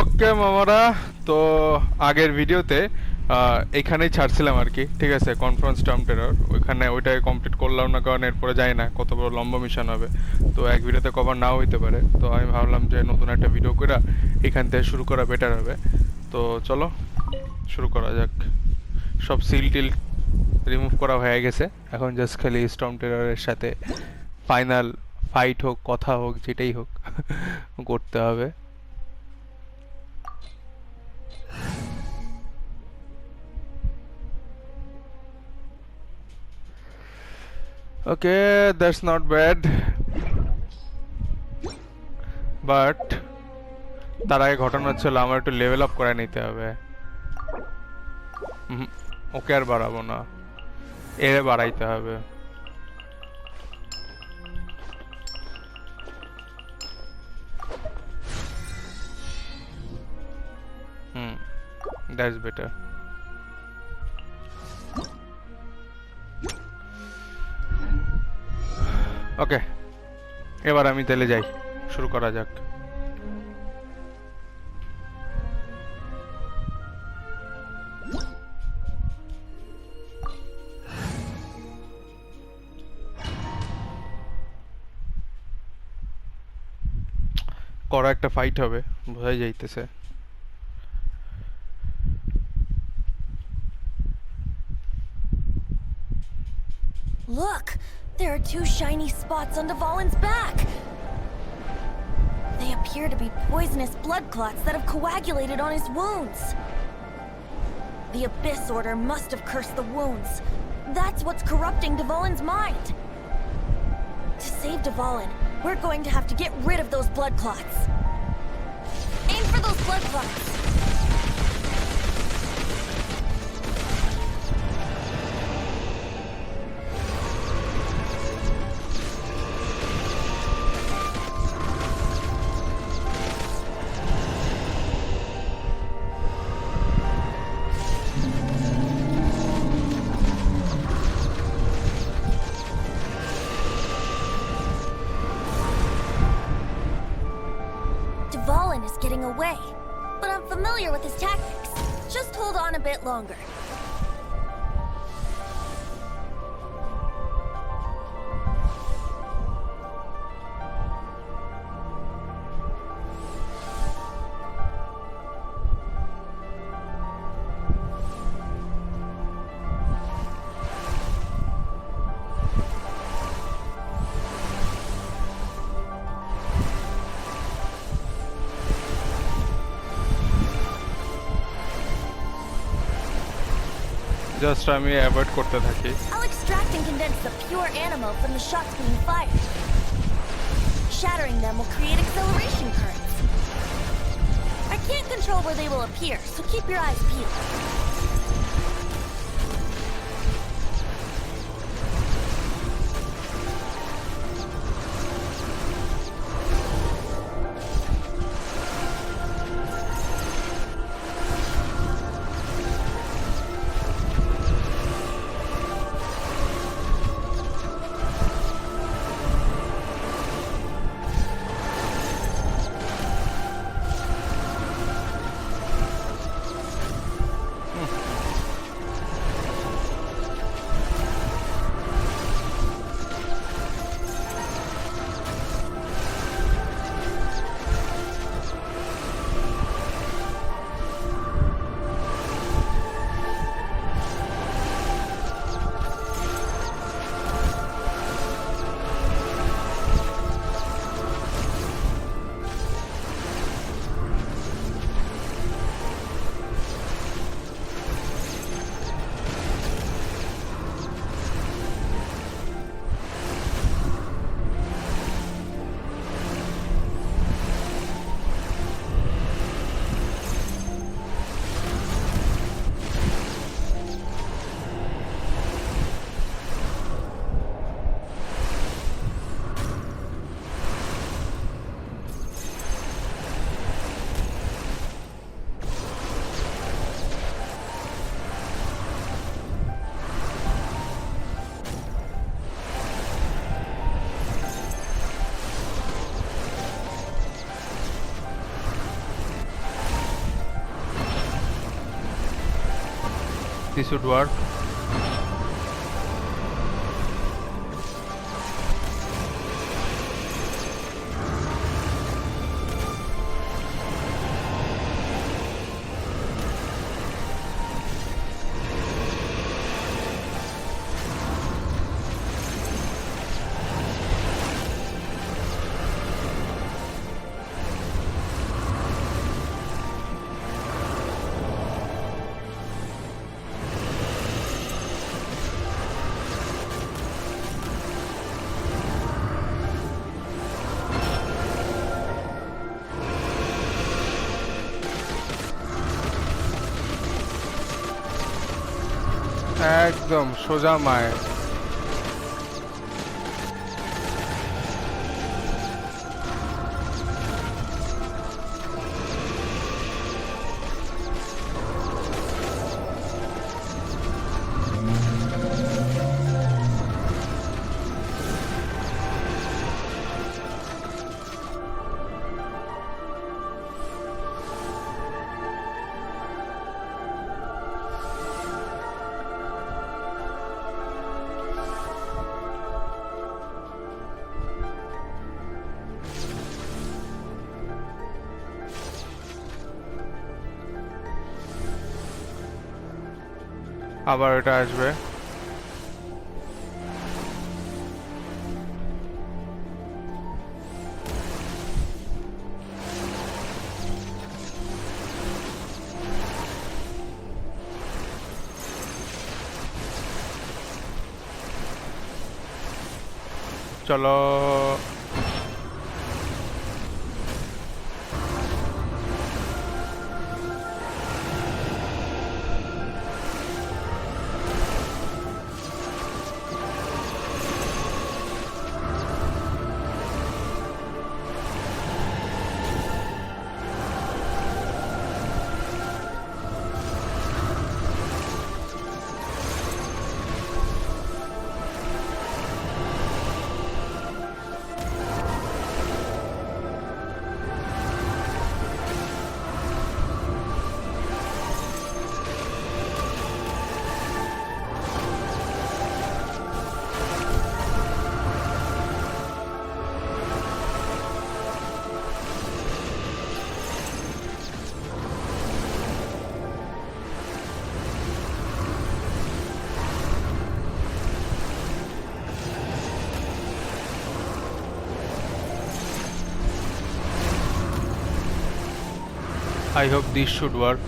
ওকে মামারা, তো আগের ভিডিওতে এখানেই ছাড়ছিলাম আর কি। ঠিক আছে, কনফারেন্স টার্ম টেরর ওইখানে ওইটাই কমপ্লিট করলাম না, কারণ এরপরে যাই না কত বড় লম্বা মিশন হবে। তো এক ভিডিওতে কভার নাও হইতে পারে, তো আমি ভাবলাম যে নতুন একটা ভিডিও করে এখান থেকে শুরু করা বেটার হবে। তো চলো শুরু করা যাক। সব সিল টিল রিমুভ করা হয়ে গেছে, এখন জাস্ট খালি স্টর্ম টেররের সাথে ফাইনাল ফাইট হোক, কথা হোক, যেটাই হোক করতে হবে। ওকে, দ্যাটস নট ব্যাড, বাট তার আগে ঘটনা হচ্ছিল আমার একটু লেভেল আপ করে নিতে হবে। ওকে আর বাড়াবো না, এর বাড়াইতে হবে। হুম, দ্যাটস বেটার। ওকে, এবার আমি তাহলে যাই, শুরু করা যাক। কড়া একটা ফাইট হবে, বোঝাই যাইতেছে। Look! There are two shiny spots on Dvalin's back! They appear to be poisonous blood clots that have coagulated on his wounds. The Abyss Order must have cursed the wounds. That's what's corrupting Dvalin's mind. To save Dvalin, we're going to have to get rid of those blood clots. Aim for those blood clots! Dvalin is getting away, but I'm familiar with his tactics. Just hold on a bit longer. Just আমি avoid করতে থাকি। I'll extract and condense the pure animal from the shots being fired. Shattering them will create acceleration currents. I can't control where they will appear, so keep your eyes peeled. This would work. একদম সোজা মায়ের। আবার এটা আসবে। চলো I hope this should work.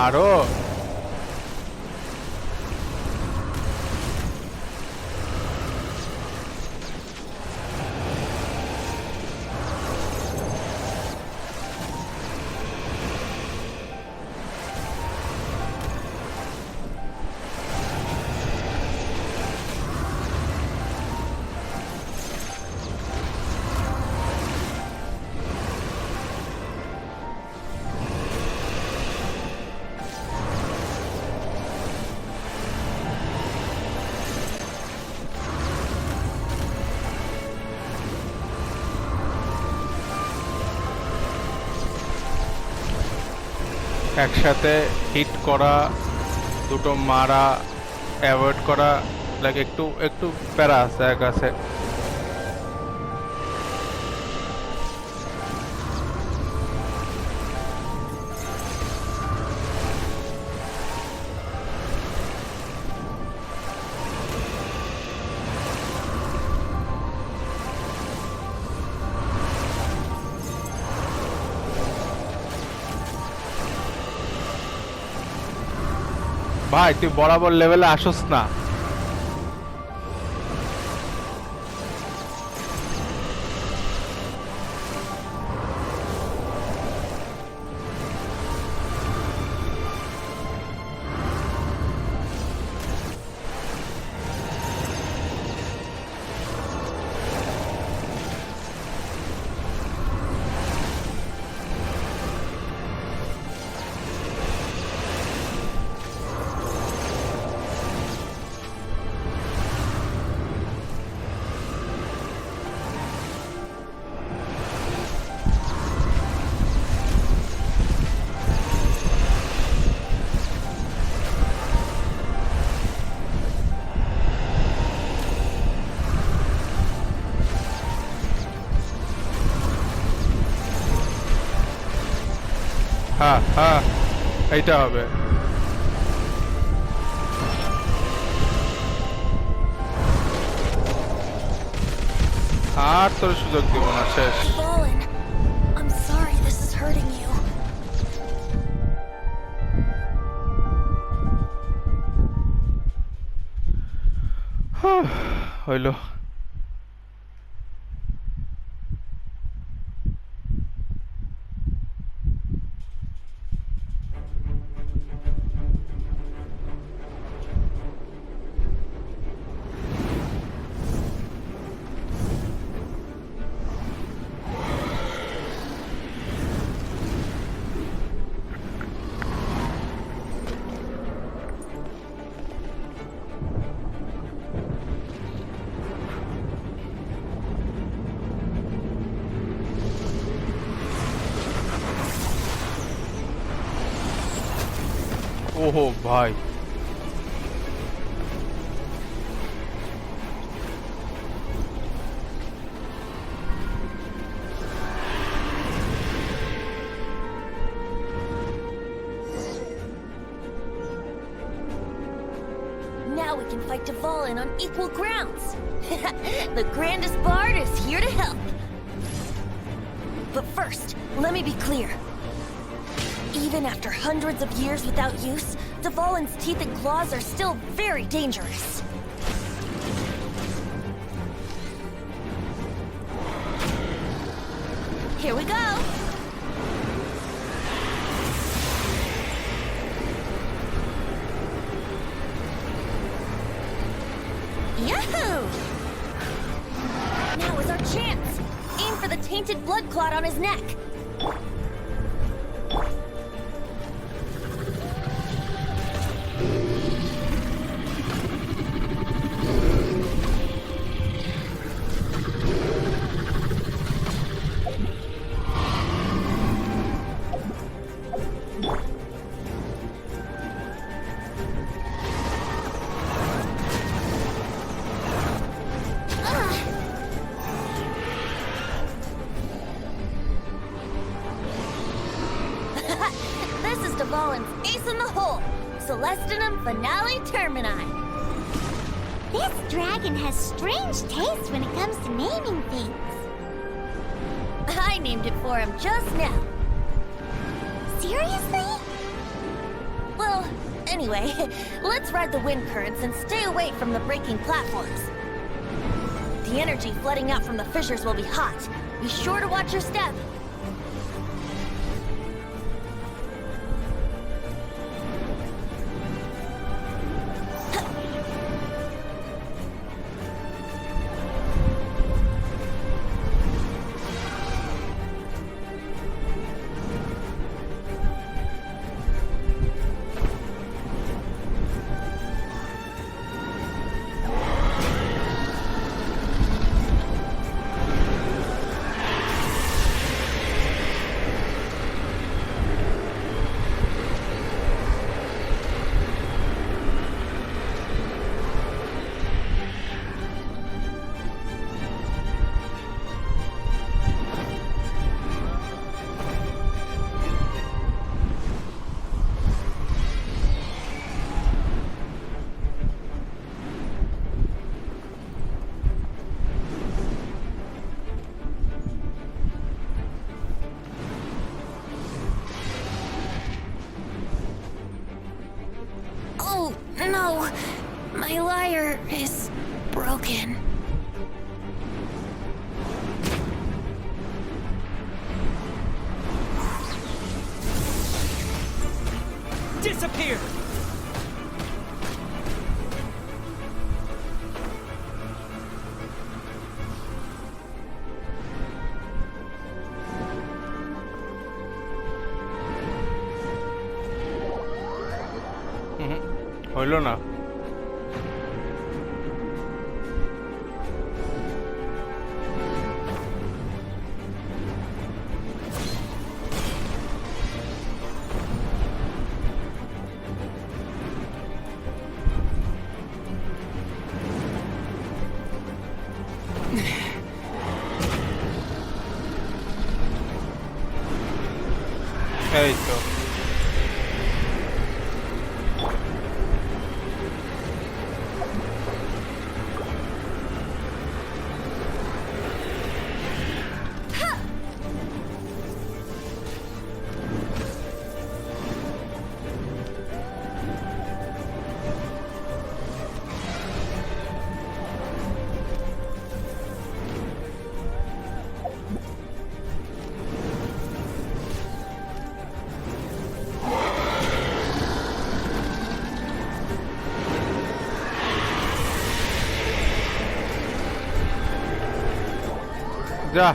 আরো একসাথে hit করা, দুটো মারা, অ্যাভয়েড করা, লাইক একটু একটু প্যারা আছে এক আছে। ভাই তুই বরাবর লেভেলে আসোস না। হ্যাঁ হ্যাঁ, এইটা হবে। আর তোর সুযোগ দিব না, শেষ। Fallen. I'm sorry this is hurting you. হইলো। ওহো ভাই, Now we can fight Dvalin on equal grounds. The grandest bard is here to help. But first, let me be clear. Even after hundreds of years without use, Dvalin's teeth and claws are still very dangerous. Here we go! Yahoo! Now is our chance! Aim for the tainted blood clot on his neck. This is Dvalin's ace in the hole, Celestinum Finale Termini. This dragon has strange taste when it comes to naming things. I named it for him just now. Seriously? Well, anyway, let's ride the wind currents and stay away from the breaking platforms. The energy flooding out from the fissures will be hot. Be sure to watch your step. Oh, no. My lyre is broken. Disappear! হইল না। এই তো যা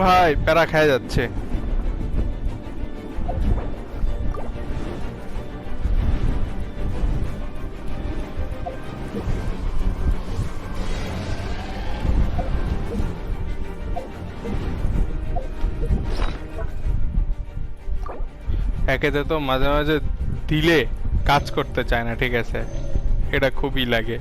ভাই প্যারা খায় যাচ্ছে একেতে তো মাঝে মাঝে দিলে কাজ করতে চায় না, ঠিক আছে, এটা খুবই লাগে।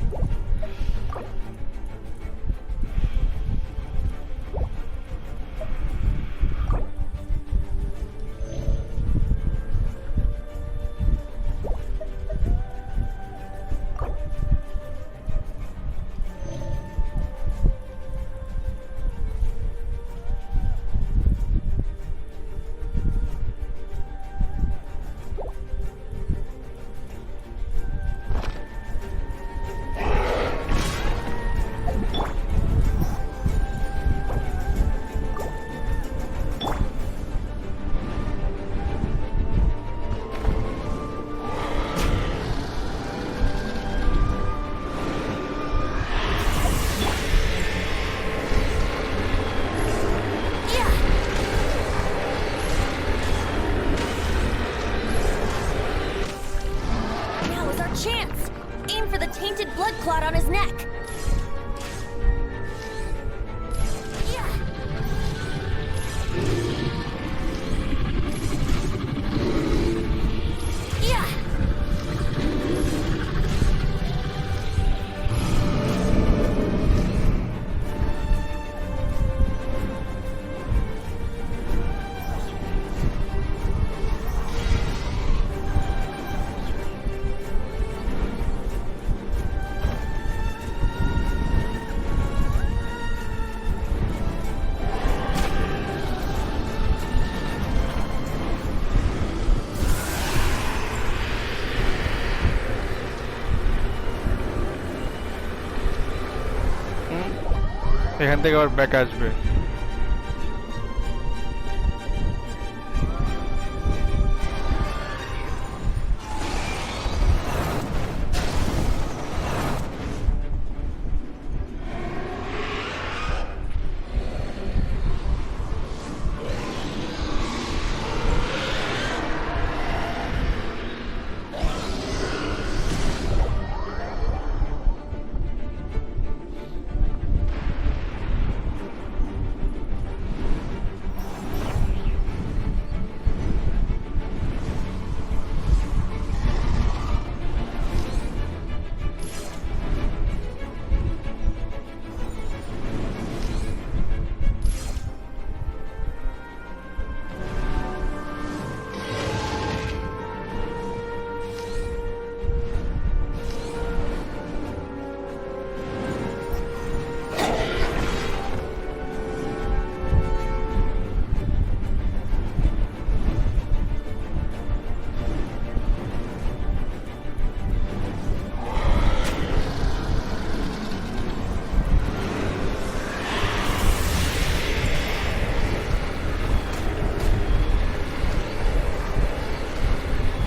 এখান থেকে আবার ব্যাক আসবে।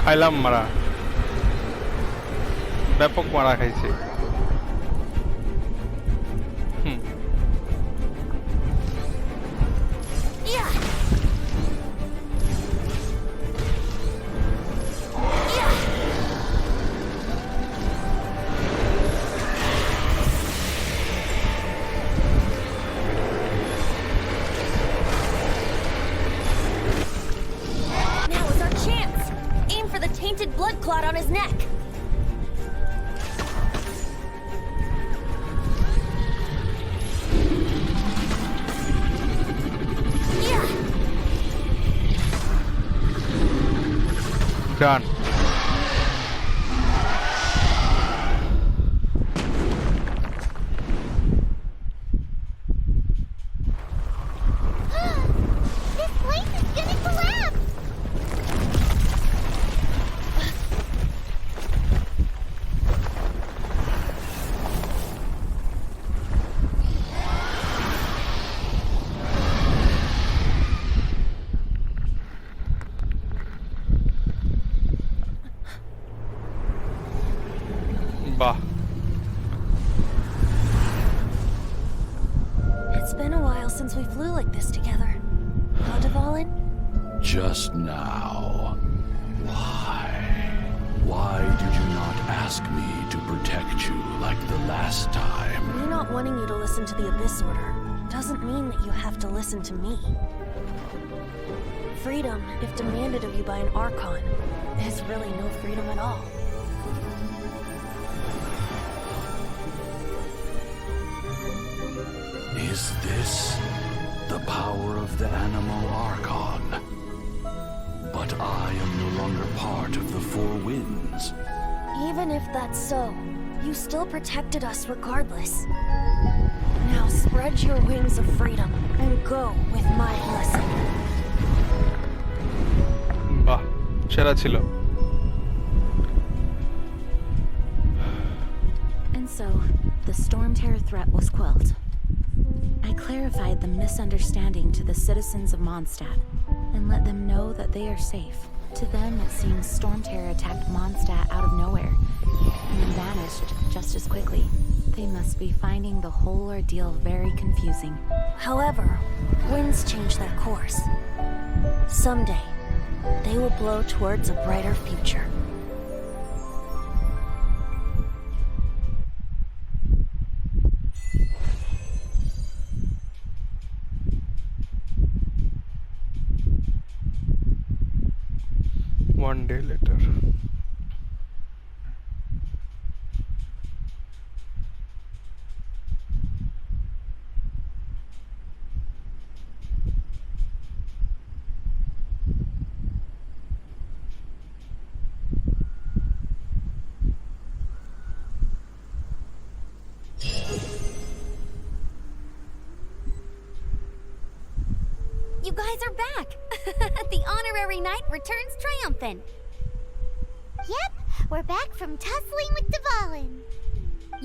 খাইলাম মারা, ব্যাপক মারা খাইছে। Yeah. Yeah. Now is our chance. Aim for the tainted blood clot on his neck. Yeah. Done. This place is gonna collapse! বাহ, It's been a while since we flew like this together. Huh, Dvalin? Just now. Why? Why did you not ask me to protect you like the last time? Me not wanting you to listen to the Abyss Order doesn't mean that you have to listen to me. Freedom, if demanded of you by an Archon, is really no freedom at all. Is this the power of the animal Archon? But I am no longer part of the Four Winds. Even if that's so, you still protected us regardless. Now spread your wings of freedom and go with my blessing. বাহ, সেরা ছিল। And so, the Storm Terror threat was quelled. I clarified the misunderstanding to the citizens of Mondstadt and let them know that they are safe. To them, it seems Storm Terror attacked Mondstadt out of nowhere and then vanished just as quickly. They must be finding the whole ordeal very confusing. However, winds change their course. Someday, they will blow towards a brighter future. One day later. You guys are back! The honorary knight returns triumphant. Yep, we're back from tussling with Dvalin.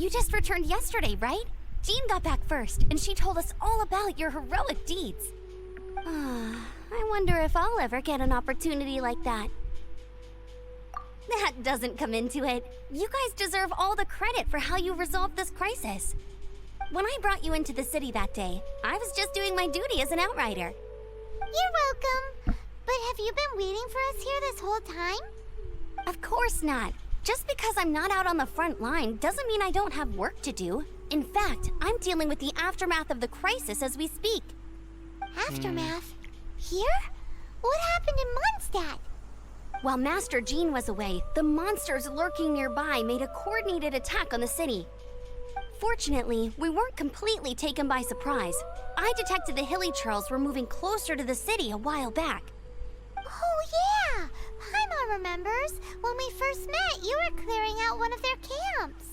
You just returned yesterday, right? Jean got back first, and she told us all about your heroic deeds. I wonder if I'll ever get an opportunity like that. That doesn't come into it. You guys deserve all the credit for how you resolved this crisis. When I brought you into the city that day, I was just doing my duty as an outrider. You're welcome. But have you been waiting for us here this whole time? Of course not. Just because I'm not out on the front line doesn't mean I don't have work to do. In fact, I'm dealing with the aftermath of the crisis as we speak. Aftermath? Here? What happened in Mondstadt? While Master Jean was away, the monsters lurking nearby made a coordinated attack on the city. Fortunately, we weren't completely taken by surprise. I detected the Hilly Churls were moving closer to the city a while back. Oh yeah! Paimon remembers. When we first met, you were clearing out one of their camps.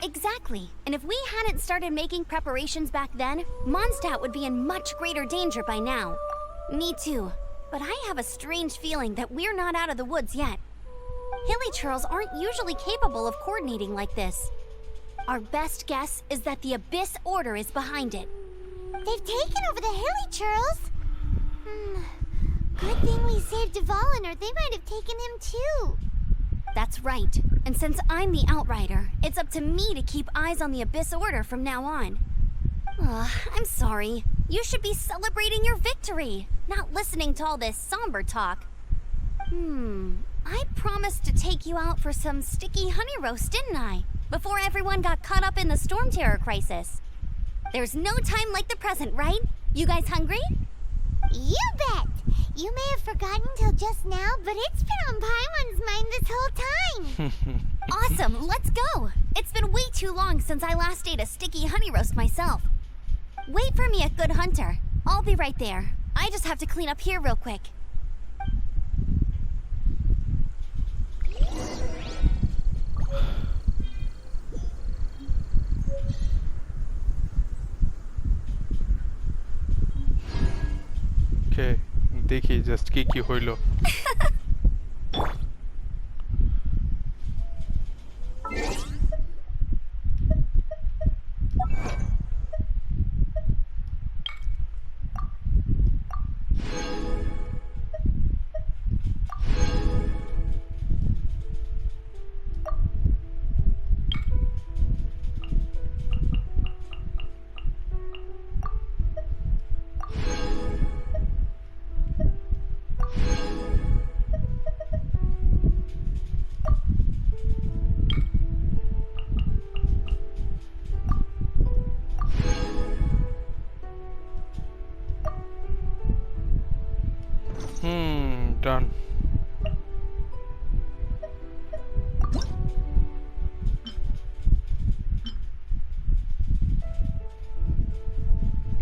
Exactly. And if we hadn't started making preparations back then, Mondstadt would be in much greater danger by now. Me too. But I have a strange feeling that we're not out of the woods yet. Hilly Churls aren't usually capable of coordinating like this. Our best guess is that the Abyss Order is behind it. They've taken over the Hilly Churls. Good thing we saved Dvalin, or they might have taken him too. That's right. And since I'm the Outrider, it's up to me to keep eyes on the Abyss Order from now on. I'm sorry. You should be celebrating your victory, not listening to all this somber talk. I promised to take you out for some sticky honey roast, didn't I? Before everyone got caught up in the storm terror crisis. There's no time like the present, right? You guys hungry? You bet! You may have forgotten till just now, but it's been on Paimon's mind this whole time. Awesome, let's go! It's been way too long since I last ate a sticky honey roast myself. Wait for me at Good Hunter. I'll be right there. I just have to clean up here real quick. Okay, দেখি just কি হইলো। Done.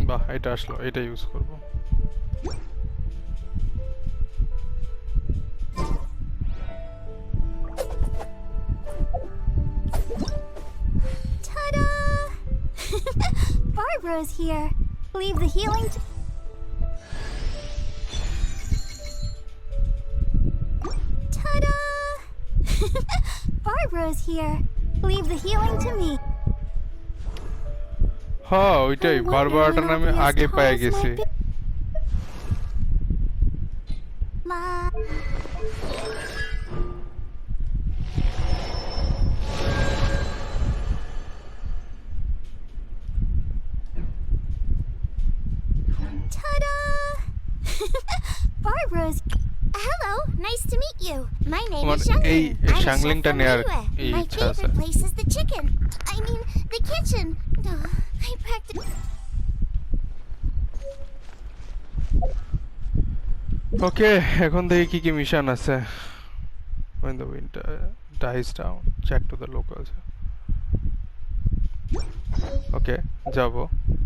বাহ, এটা আসলো, এটা use করব। Ta-da! Barbara's here. Leave the healing to... Ta-da! Barbara's here. Leave the healing to me. হ্যাঁ, ওইটাই বারবারটা নামে আগে পেয়ে গেছি। Ta-da! Barbara's... Hello, nice to meet you. My name is এই Shangling. I'm শাংলিংটা chef নেয়ার from Liyue. My ইচ্ছা আছে। favorite place is the chicken. I mean, the kitchen. I practically... ওকে, এখন দেখি কি মিশন আছে। When the wind dies down, check to the locals. ওকে, যাব।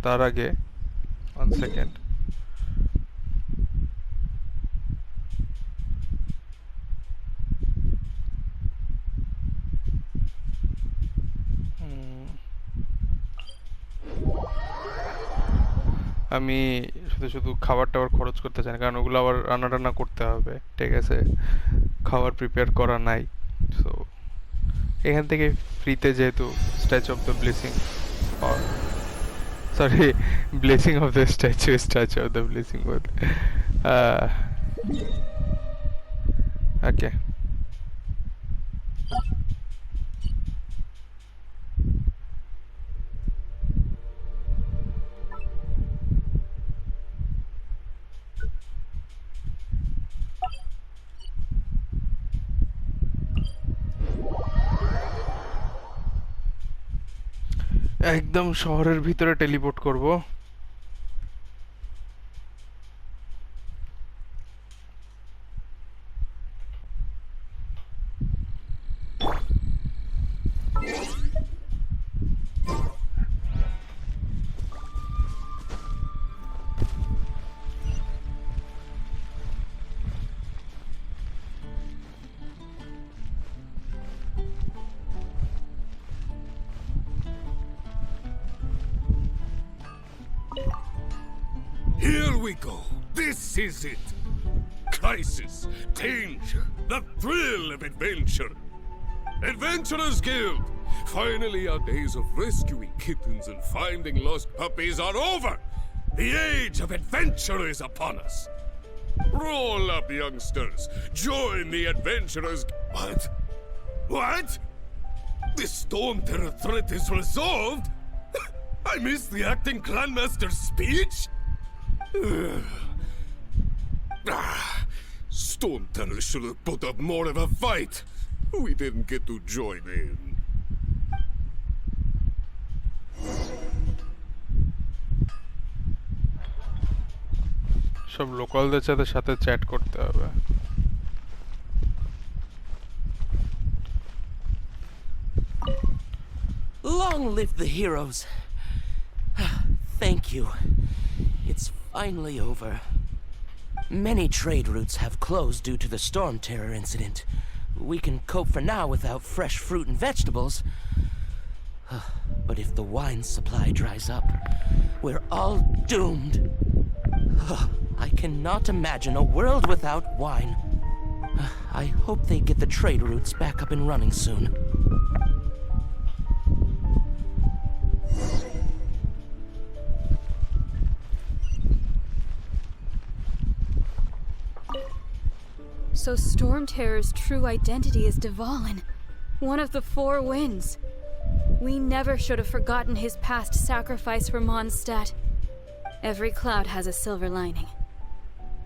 তার আগে 1 সেকেন্ড। আমি শুধু খাবার টাবার খরচ করতে চাই না, কারণ ওগুলো আবার রান্না টান্না করতে হবে, ঠিক আছে? খাবার প্রিপেয়ার করা নাই, সো এখান থেকে ফ্রিতে যেহেতু statue of the blessing power Sorry, blessing of the statue of the blessing both. Okay. একদম শহরের ভিতরে টেলিপোর্ট করব। Here we go. This is it. Crisis, danger, the thrill of adventure. Adventurers Guild. Finally, our days of rescuing kittens and finding lost puppies are over. The age of adventure is upon us. Roll up, youngsters. Join the adventurers. What? What? The Storm Terror threat is resolved? I missed the acting Grandmaster's speech? Storm Terror should have put up more of a fight. We didn't get to join in. সব লোকালদের সাথে chat করতে হবে। Long live the heroes. Thank you. It's finally over. Many trade routes have closed due to the storm terror incident. We can cope for now without fresh fruit and vegetables. But if the wine supply dries up, we're all doomed. I cannot imagine a world without wine. I hope they get the trade routes back up and running soon. So Storm Terror's true identity is Dvalin, one of the four winds. We never should have forgotten his past sacrifice for Mondstadt. Every cloud has a silver lining.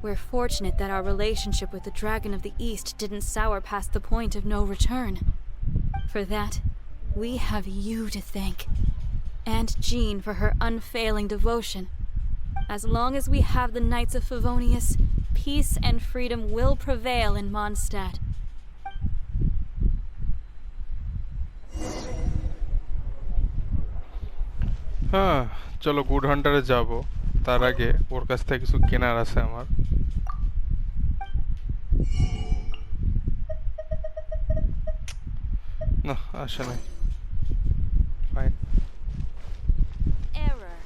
We're fortunate that our relationship with the Dragon of the East didn't sour past the point of no return. For that, we have you to thank. And Jean for her unfailing devotion. As long as we have the Knights of Favonius, peace and freedom will prevail in Mondstadt. হ্যাঁ, চলো good হান্টারে যাব। তার আগে ওর কাছ থেকে কিছু কেনার আছে আমার। না, আসে নাই। Fine. Error.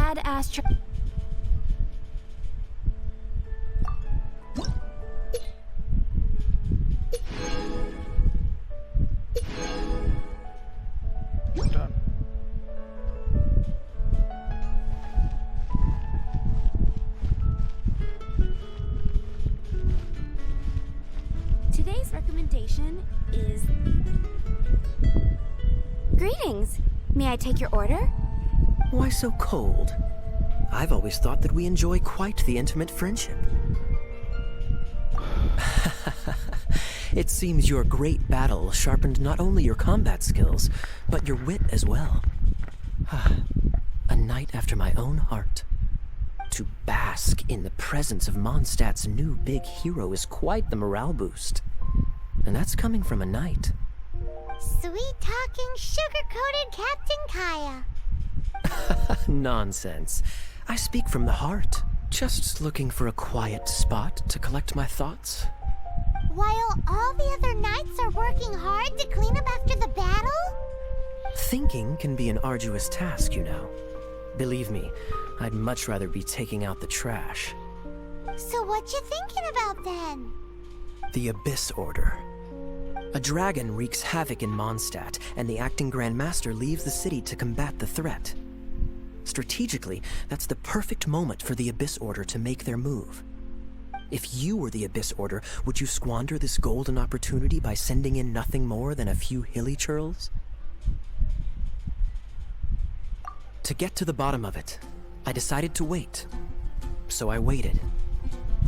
Add astro. Done. Today's recommendation is... Greetings. May I take your order? Why so cold? I've always thought that we enjoy quite the intimate friendship. It seems your great battle sharpened not only your combat skills, but your wit as well. A knight after my own heart. To bask in the presence of Mondstadt's new big hero is quite the morale boost. And that's coming from a knight. Sweet-talking, sugar-coated Captain Kaya. Nonsense. I speak from the heart. Just looking for a quiet spot to collect my thoughts. While all the other knights are working hard to clean up after the battle? Thinking can be an arduous task, you know. Believe me, I'd much rather be taking out the trash. So what you thinking about then? The Abyss Order. A dragon wreaks havoc in Mondstadt, and the acting Grand Master leaves the city to combat the threat. Strategically, that's the perfect moment for the Abyss Order to make their move. If you were the Abyss Order, would you squander this golden opportunity by sending in nothing more than a few hilly churls? To get to the bottom of it, I decided to wait. So I waited,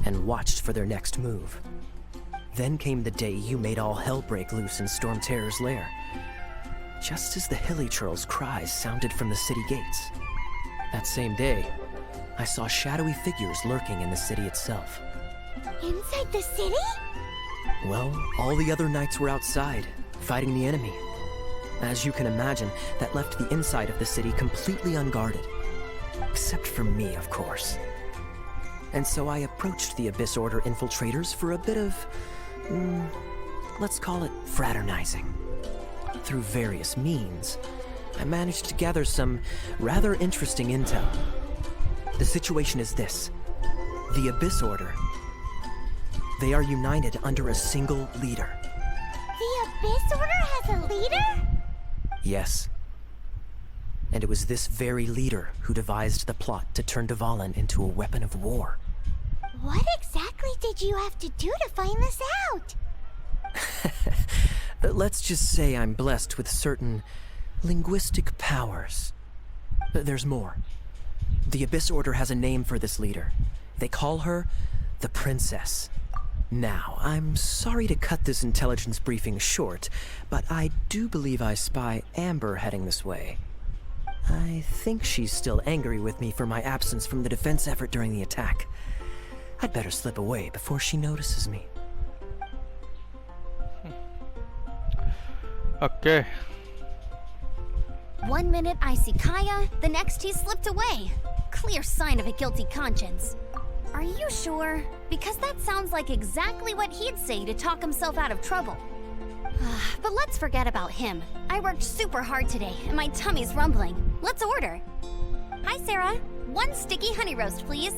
and watched for their next move. Then came the day you made all hell break loose in Storm Terror's lair. Just as the hilly churls' cries sounded from the city gates. That same day, I saw shadowy figures lurking in the city itself. Inside the city? Well, all the other knights were outside, fighting the enemy. As you can imagine, that left the inside of the city completely unguarded. Except for me, of course. And so I approached the Abyss Order infiltrators for a bit of, let's call it fraternizing. Through various means, I managed to gather some rather interesting intel. The situation is this. The Abyss Order, they are united under a single leader. The Abyss Order has a leader? Yes. And it was this very leader who devised the plot to turn Dvalin into a weapon of war. What exactly did you have to do to find this out? Let's just say I'm blessed with certain linguistic powers. There's more. The Abyss Order has a name for this leader. They call her the Princess. Now, I'm sorry to cut this intelligence briefing short, but I do believe I spy Amber heading this way. I think she's still angry with me for my absence from the defense effort during the attack. I'd better slip away before she notices me. Okay. 1 minute I see Kaya, the next he slipped away. Clear sign of a guilty conscience. Are you sure? Because that sounds like exactly what he'd say to talk himself out of trouble. But let's forget about him. I worked super hard today, and my tummy's rumbling. Let's order. Hi, Sarah. 1 sticky honey roast, please.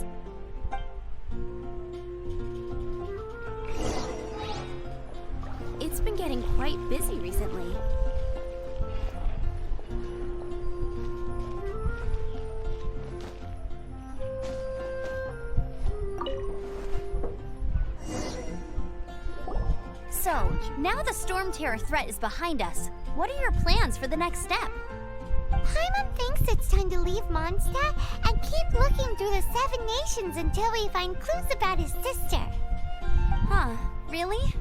It's been getting quite busy recently. So, now the Storm Terror threat is behind us. What are your plans for the next step? Paimon thinks it's time to leave Mondstadt and keep looking through the 7 nations until we find clues about his sister. Huh, really?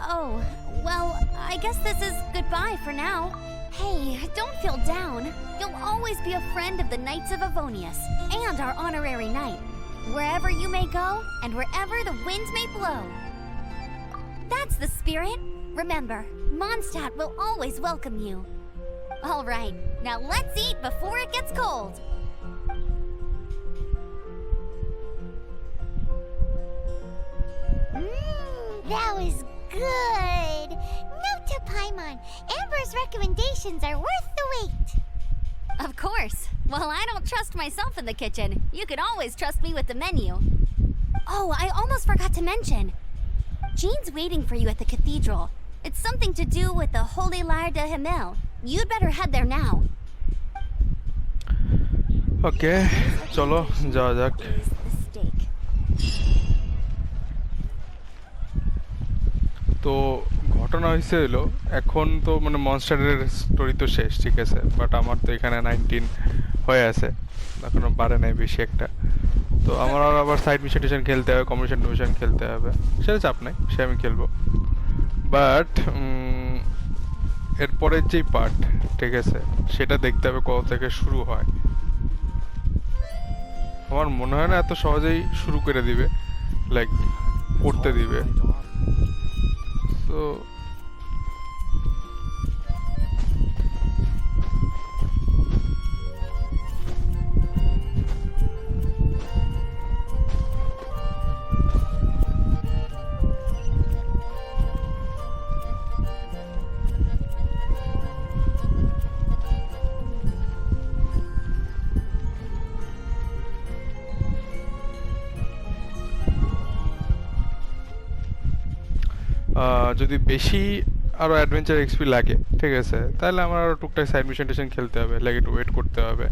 Oh, well, I guess this is goodbye for now. Hey, don't feel down. You'll always be a friend of the Knights of Avonius and our honorary knight. Wherever you may go and wherever the wind may blow. That's the spirit. Remember, Mondstadt will always welcome you. All right, now let's eat before it gets cold. That was good. Note to Paimon, Amber's recommendations are worth the wait. Of course. Well, I don't trust myself in the kitchen. You can always trust me with the menu. Oh, I almost forgot to mention. Jean's waiting for you at the cathedral. It's something to do with the Holy Lyre de Himmel. You'd better head there now. Okay, চলো যাওয়া যাক। তো ঘটনা হয়েছে হলো এখন তো মানে মনস্টারের স্টোরি তো শেষ, ঠিক আছে, বাট আমার তো এখানে 19 হয়ে আছে, এখনো বাড়ে নাই বেশি একটা। তো আমার আবার সাইড মিশন খেলতে হবে, কমিশন খেলতে হবে, সেটা চাপ নাই, সে আমি খেলবো। বাট এরপরের যেই পার্ট, ঠিক আছে, সেটা দেখতে হবে কত থেকে শুরু হয়। আমার মনে হয় না এত সহজেই শুরু করে দিবে, লাইক করতে দিবে। তো যদি বেশি আরো অ্যাডভেঞ্চার এক্সপি লাগে, ঠিক আছে, তাহলে আমার আরো টুকটাক সাইড মিশন টিশন খেলতে হবে, লাইক একটু ওয়েট করতে হবে।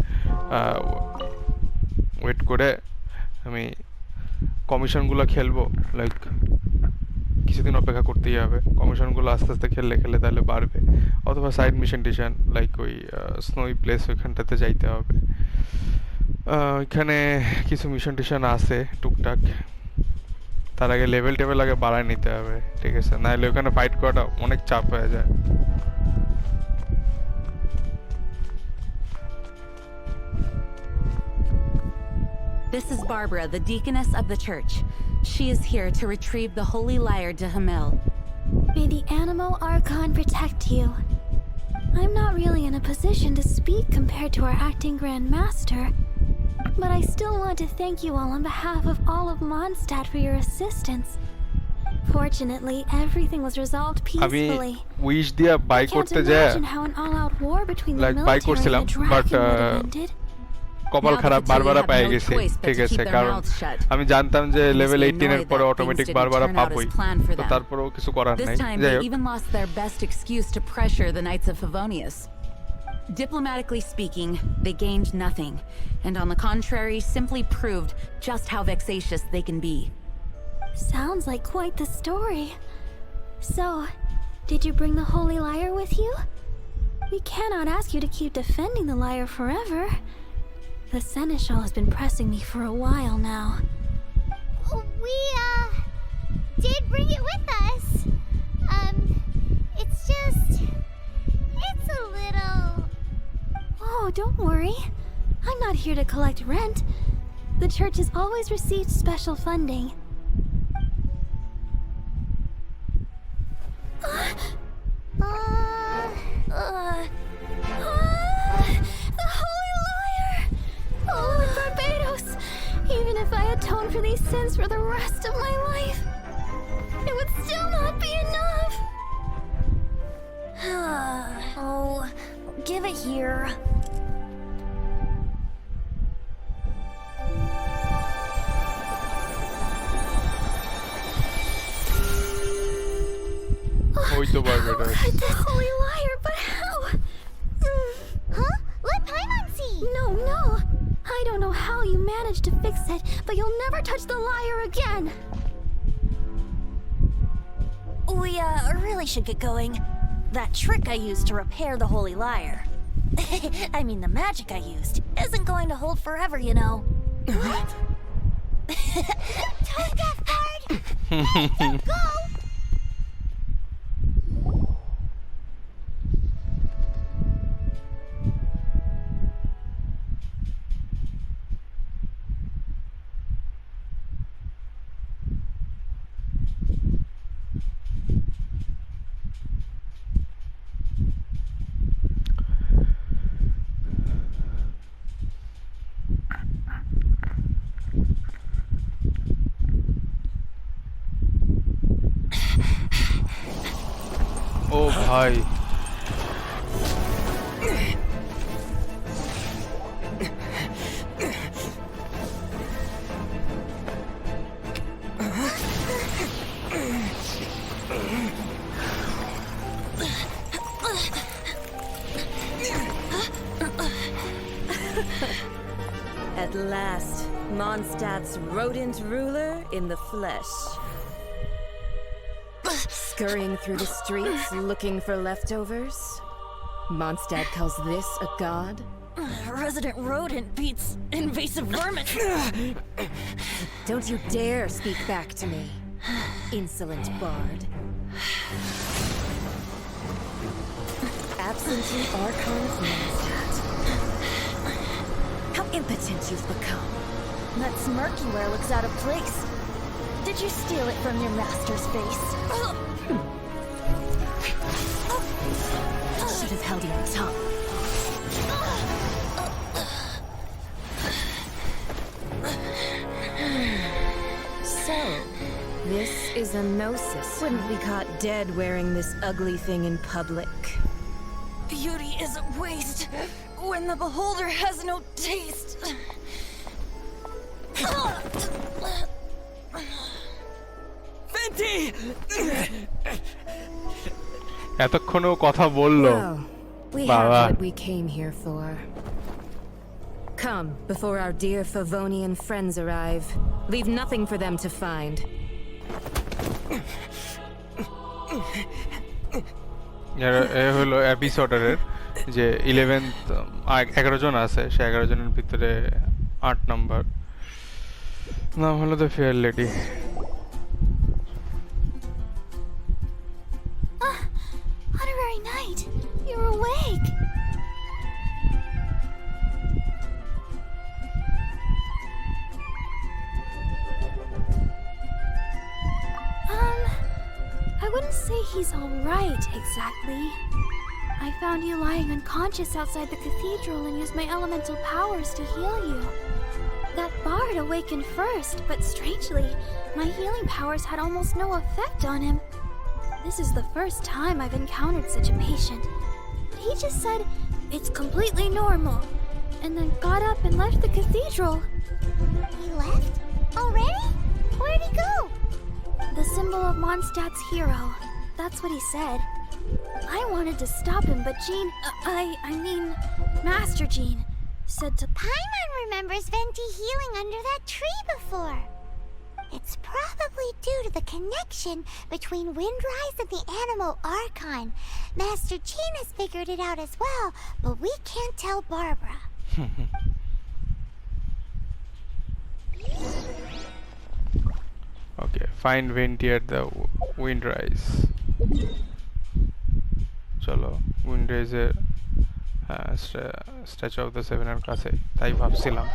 ওয়েট করে আমি কমিশনগুলো খেলবো, লাইক কিছুদিন অপেক্ষা করতেই হবে। কমিশনগুলো আস্তে আস্তে খেললে তাহলে বাড়বে, অথবা সাইড মিশন টিশন লাইক ওই স্নোই প্লেস ওইখানটাতে যাইতে হবে। ওইখানে কিছু মিশন টিশন আছে টুকটাক, তার আগে লেভেল টেভেল আগে বাড়ায় নিতে হবে, ঠিক আছে, নাহলে ওখানে ফাইট করাটা অনেক চাপ হয়ে যায়। This is Barbara, the deaconess of the church. She is here to retrieve the holy lyre de Hamel. May the Animal Archon protect you. I'm not really in a position to speak compared to our acting Grand Master, but I still want to thank you all on behalf of all of Mondstadt for your assistance. Fortunately, everything was resolved peacefully. Wish দিয়া by I can't করতে যায় imagine how an all-out war between the like by military করছিলাম, and the but dragon would have ended. কপাল Now the খারাপ, two বারবার have পেয়ে no গেছি, choice but ঠিক to আছে, keep their কারণ mouths shut. আমি জানতাম যে They লেভেল must be 18 এর annoyed পরে that অটোমেটিক things বারবার didn't turn out পাবোই, as planned for তো them. তারপরেও কিছু করার This নাই। time যাই they হোক, even lost their best excuse to pressure the Knights of Favonius. Diplomatically speaking, they gained nothing, and on the contrary, simply proved just how vexatious they can be. Sounds like quite the story. So, did you bring the holy lyre with you? We cannot ask you to keep defending the lyre forever. The Seneschal has been pressing me for a while now. We, did bring it with us. It's just... It's a little... Oh, don't worry. I'm not here to collect rent. The church has always received special funding. The Holy Lyre! Oh, Lord Barbados! Even if I atone for these sins for the rest of my life, it would still not be enough! Oh, give it here. ওই তো বারবাডাস। The Holy Lyre, but how? Huh? Let Paimon see! No. I don't know how you managed to fix it, but you'll never touch the lyre again! We, really should get going. That trick I used to repair the Holy Lyre. I mean, the magic I used isn't going to hold forever, you know. What? Tone deaf guard! Don't go! ও ভাই, At last, Mondstadt's rodent ruler in the flesh. Scurrying through the streets looking for leftovers? Mondstadt calls this a god? Resident rodent beats invasive vermin. Don't you dare speak back to me, insolent bard. Absentee Archon of Mondstadt. How impotent you've become. That smirky wear looks out of place. Did you steal it from your master's face? Should have held your tongue. So, this is a gnosis. Wouldn't be caught dead wearing this ugly thing in public. Beauty is a waste when the beholder has no taste. Venti! এতক্ষণও কথা বললো Well, we Baba. have what we came here for. Come, before our dear Favonian friends arrive. Leave nothing for them to find. এ হলো এপিসোডের যে 11th 11 জন আছে সে 11 জনের ভিতরে 8 number নাম হলো the fair lady. Honorary Knight, you're awake. I wouldn't say he's all right exactly. I found you lying unconscious outside the cathedral and used my elemental powers to heal you. That bard awakened first, but strangely, my healing powers had almost no effect on him. This is the first time I've encountered such a patient. But he just said, it's completely normal, and then got up and left the cathedral. He left? Already? Where'd he go? The symbol of Mondstadt's hero. That's what he said. I wanted to stop him, but Jean, I mean, Master Jean, said to... Paimon remembers Venti healing under that tree before. It's probably due to the connection between Windrise and the Animal Archon. Master Jean has figured it out as well, but we can't tell Barbara. Okay, find Venti at the Windrise. চলো উইন্ডরাইজের statue of the সেভেনের কাছে তাই ভাবছিলাম।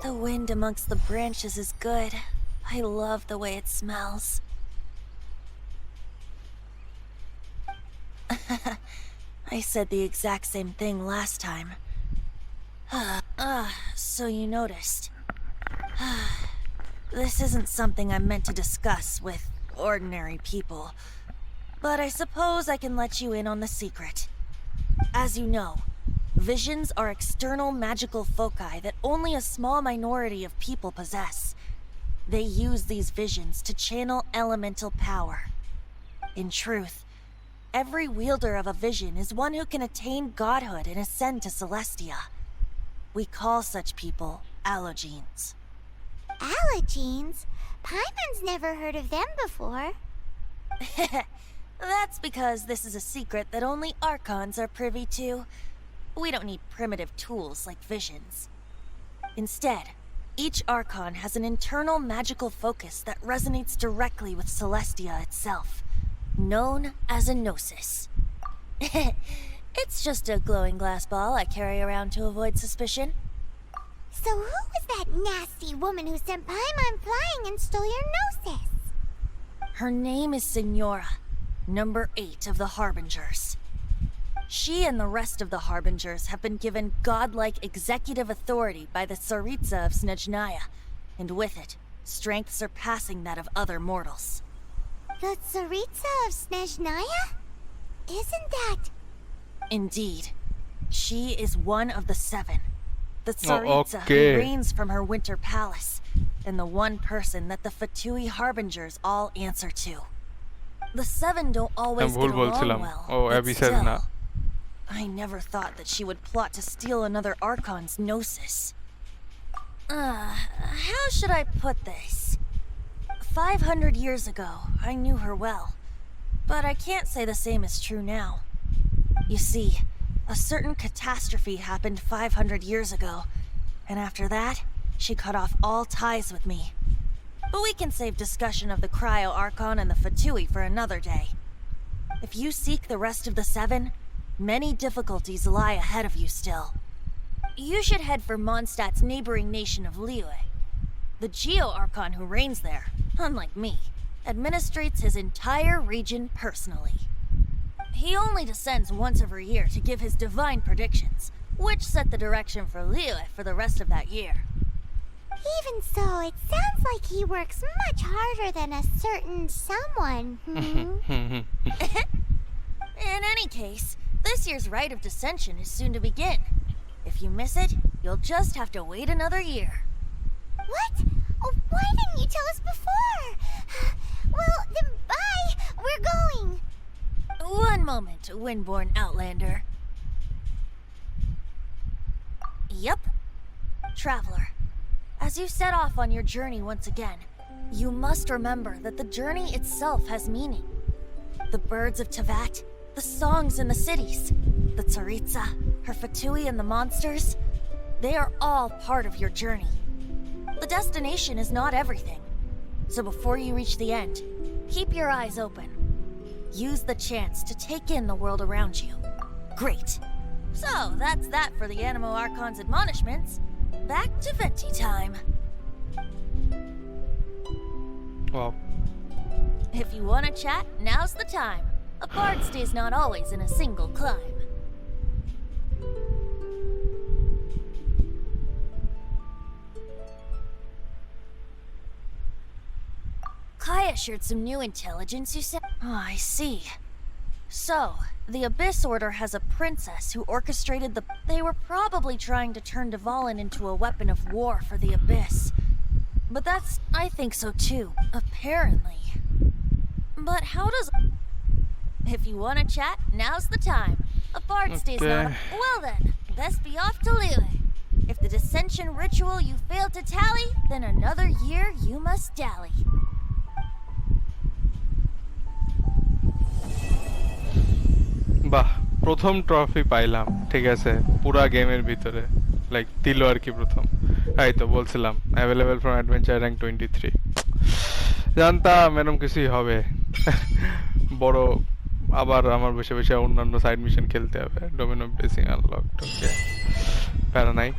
The wind amongst the branches is good. I love the way it smells. I said the exact same thing last time. So you noticed. This isn't something I'm meant to discuss with ordinary people, but I suppose I can let you in on the secret. As you know, visions are external magical foci that only a small minority of people possess. They use these visions to channel elemental power. In truth, every wielder of a vision is one who can attain godhood and ascend to Celestia. We call such people allogenes. Allogenes? Paimon's never heard of them before. That's because this is a secret that only Archons are privy to. We don't need primitive tools like visions. Instead, each Archon has an internal magical focus that resonates directly with Celestia itself, known as a gnosis. It's just a glowing glass ball I carry around to avoid suspicion. So who was that nasty woman who sent Paimon flying and stole your gnosis? Her name is Signora, number 8 of the Harbingers. She and the rest of the Harbingers have been given godlike executive authority by the Tsaritsa of Snezhnaya, and with it, strength surpassing that of other mortals. The Tsaritsa of Snezhnaya? Isn't that... Indeed. She is one of the 7. The Tsaritsa okay. who reigns from her winter palace, and the one person that the Fatui Harbingers all answer to. The 7 don't always get along well, but still, I never thought that she would plot to steal another Archon's gnosis. How should I put this? 500 years ago, I knew her well, but I can't say the same is true now. You see, a certain catastrophe happened 500 years ago, and after that, she cut off all ties with me. But we can save discussion of the Cryo Archon and the Fatui for another day. If you seek the rest of the 7, many difficulties lie ahead of you still. You should head for Mondstadt's neighboring nation of Liyue. The Geo-Archon who reigns there, unlike me, administrates his entire region personally. He only descends once every year to give his divine predictions, which set the direction for Liyue for the rest of that year. Even so, it sounds like he works much harder than a certain someone. In any case, this year's rite of descension is soon to begin. If you miss it, you'll just have to wait another year. What? Oh, why didn't you tell us before? Well, then bye. We're going. One moment, Windborn Outlander. Yep. Traveler, as you set off on your journey once again, you must remember that the journey itself has meaning. The birds of Teyvat, the songs in the cities, the Tsaritsa, her Fatui and the monsters, they are all part of your journey. The destination is not everything. So before you reach the end, keep your eyes open. Use the chance to take in the world around you. Great. So that's that for the Animo Archon's admonishments. Back to Venti time. Wow. If you want to chat, now's the time. A bard stays not always in a single climb. Kaya shared some new intelligence, you said? Oh, I see. So, the Abyss Order has a princess who orchestrated the... They were probably trying to turn Dvalin into a weapon of war for the Abyss. But that's... I think so too. Apparently. But how does... If you want to chat, now's the time. A bard stays not... Well then, best be off to Liyue. If the dissension ritual you failed to tally, then another year you must dally. বাহ প্রথম trophy পাইলাম ঠিক আছে পুরা গেমের ভিতরে like দিল আর কি প্রথম এই তো বলছিলাম অ্যাভেলেবল ফ্রম অ্যাডভেঞ্চার র্যাঙ্ক 23 জানতাম এরকম কিছুই হবে বড় আবার আমার বসে বসে অন্যান্য সাইড মিশন খেলতে হবে ডোমিনো ব্লেসিং আনলক ওকে প্যারা নাই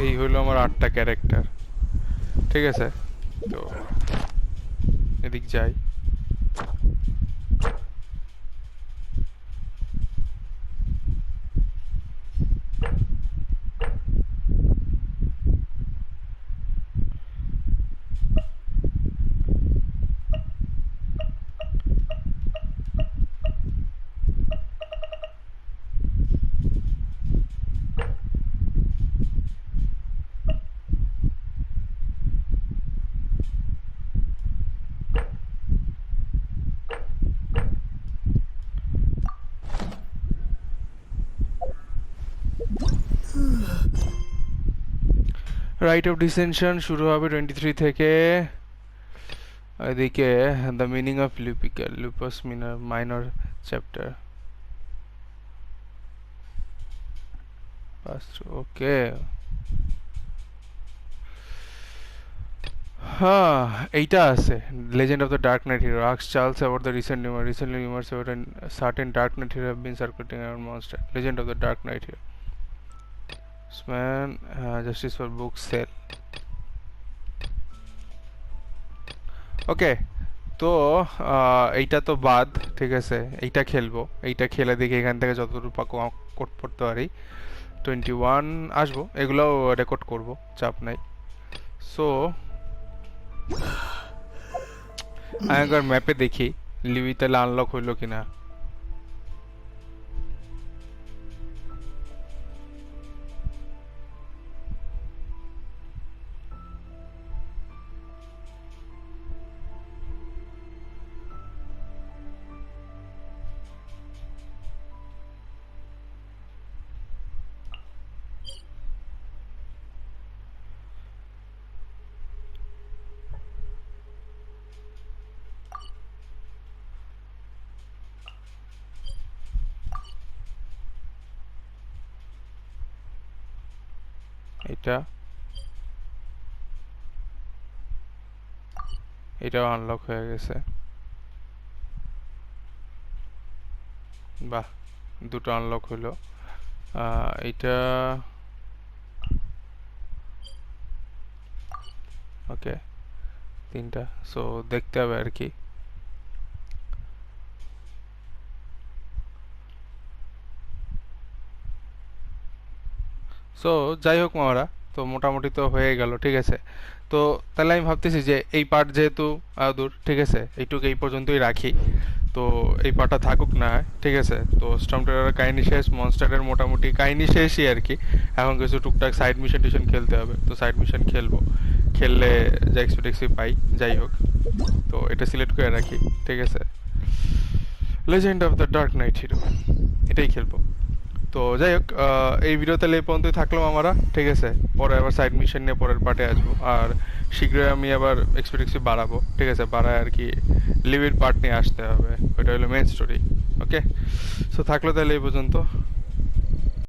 এই হলো আমার 8টা ক্যারেক্টার ঠিক আছে তো এদিক যাই রাইট অফ ডিসেনশন শুরু হবে 23 থেকে এদিকে the meaning of lupus minor chapter okay হ্যাঁ এইটা আছে legend of the dark knight hero ask Charles about the recent rumors about a certain dark knight hero have been circulating around monster legend of the dark knight hero man justice for book sale ওকে তো এইটা তো বাদ ঠিক আছে এইটা খেলবো এইটা খেলে দেখি এখান থেকে যতটুকু কোড পড়তে পারি 21 আসবো এগুলো রেকর্ড করব চাপ নাই সো আগে ম্যাপে দেখি লিউই তাহলে আনলক হইলো কিনা এইটা এটাও আনলক হয়ে গেছে। বাহ, দুটো আনলক হইলো। এইটা ওকে, তিনটা। সো দেখতে হবে আর কি। সো যাই হোক মামারা, তো মোটামুটি তো হয়ে গেল, ঠিক আছে। তো তাহলে আমি ভাবতেছি যে এই পার্ট যেহেতু দূর, ঠিক আছে, এইটুকু এই পর্যন্তই রাখি। তো এই পার্টটা থাকুক না হয়, ঠিক আছে। তো স্টর্ম টেরারের কাহিনী শেষ, মনস্টারের মোটামুটি কাহিনী শেষই আর কি। এখন কিছু টুকটাক সাইড মিশন টিশন খেলতে হবে, তো সাইড মিশন খেলবো, খেললে যা এক্সপি পাই, যাই হোক। তো এটা সিলেক্ট করে রাখি, ঠিক আছে। Legend of the dark knight hero, এটাই খেলবো। তো যাই হোক, এই ভিডিও তাহলে এই পর্যন্তই থাকলাম আমরা, ঠিক আছে। পরে আবার সাইড মিশন নিয়ে পরের পার্টে আসবো, আর শীঘ্রই আমি আবার এক্সপেক্টেন্সি বাড়াবো, ঠিক আছে। বাড়ায় আর কি লিভির পার্ট নিয়ে আসতে হবে, ওইটা হলো মেন স্টোরি। ওকে, সো থাকলো তাহলে এই পর্যন্ত।